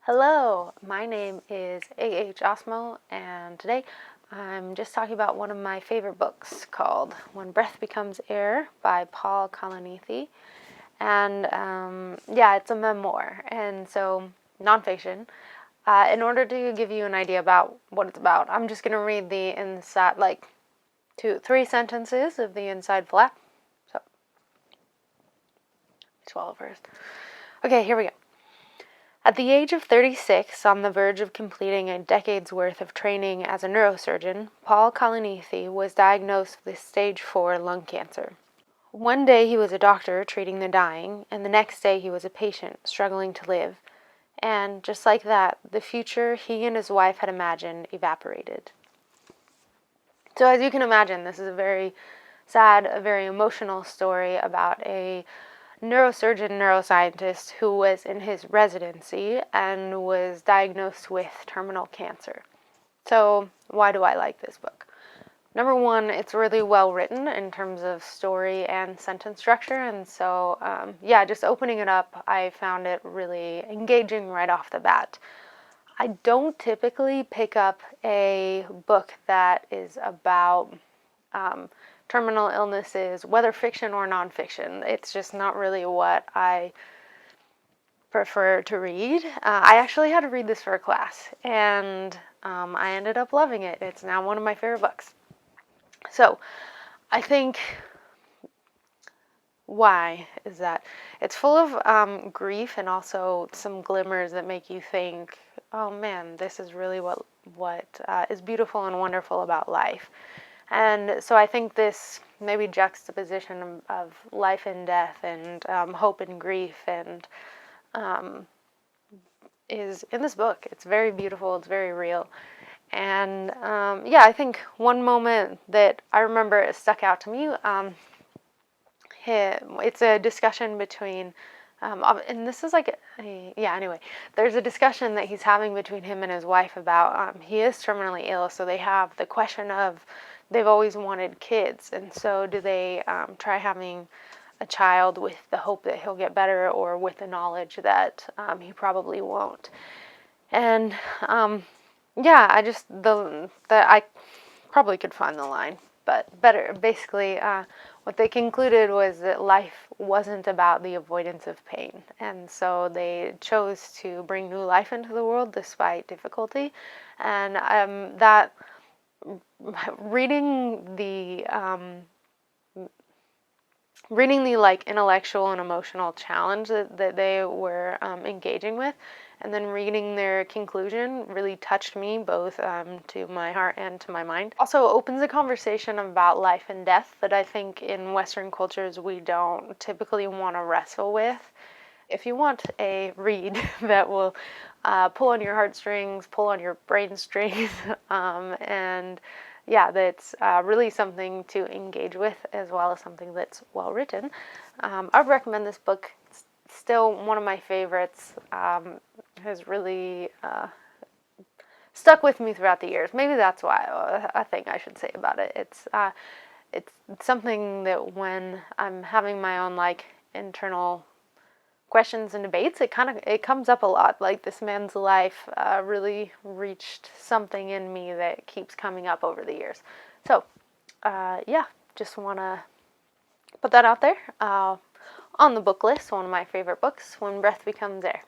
Hello, my name is A.H. Osmo, and today I'm just talking about one of my favorite books called When Breath Becomes Air by Paul Kalanithi. And it's a memoir, and so nonfiction. In order to give you an idea about what it's about, I'm just going to read the inside, like 3 sentences of the inside flap. So, swallow first. Okay, here we go. At the age of 36, on the verge of completing a decade's worth of training as a neurosurgeon, Paul Kalanithi was diagnosed with stage 4 lung cancer. One day he was a doctor treating the dying, and the next day he was a patient struggling to live. And just like that, the future he and his wife had imagined evaporated. So as you can imagine, this is a very sad, a very emotional story about a neurosurgeon neuroscientist who was in his residency and was diagnosed with terminal cancer. So why do I like this book? Number one, it's really well written in terms of story and sentence structure, and so just opening it up, I found it really engaging right off the bat. I don't typically pick up a book that is about terminal illnesses, whether fiction or nonfiction. It's just not really what I prefer to read. I actually had to read this for a class, and I ended up loving it. It's now one of my favorite books. So, I think why is that it's full of grief and also some glimmers that make you think, oh man, this is really what is beautiful and wonderful about life. And so I think this maybe juxtaposition of life and death and hope and grief and is in this book. It's very beautiful. It's very real. And I think one moment that I remember stuck out to me, it's a discussion between, and this is like, anyway, there's a discussion that he's having between him and his wife about, he is terminally ill, so they have the question of, they've always wanted kids, and so do they try having a child with the hope that he'll get better or with the knowledge that he probably won't. And I probably could find the line, but better. Basically, what they concluded was that life wasn't about the avoidance of pain, and so they chose to bring new life into the world despite difficulty, and that. Reading the like intellectual and emotional challenge that they were engaging with, and then reading their conclusion really touched me both to my heart and to my mind. Also opens a conversation about life and death that I think in Western cultures we don't typically want to wrestle with. If you want a read that will pull on your heartstrings, pull on your brain strings, that's really something to engage with as well as something that's well written, I would recommend this book. It's still one of my favorites. Has really stuck with me throughout the years. Maybe that's why I think I should say about it. It's something that when I'm having my own like internal questions and debates, it comes up a lot. Like, this man's life really reached something in me that keeps coming up over the years. So just want to put that out there on the book list. One of my favorite books, When Breath Becomes Air.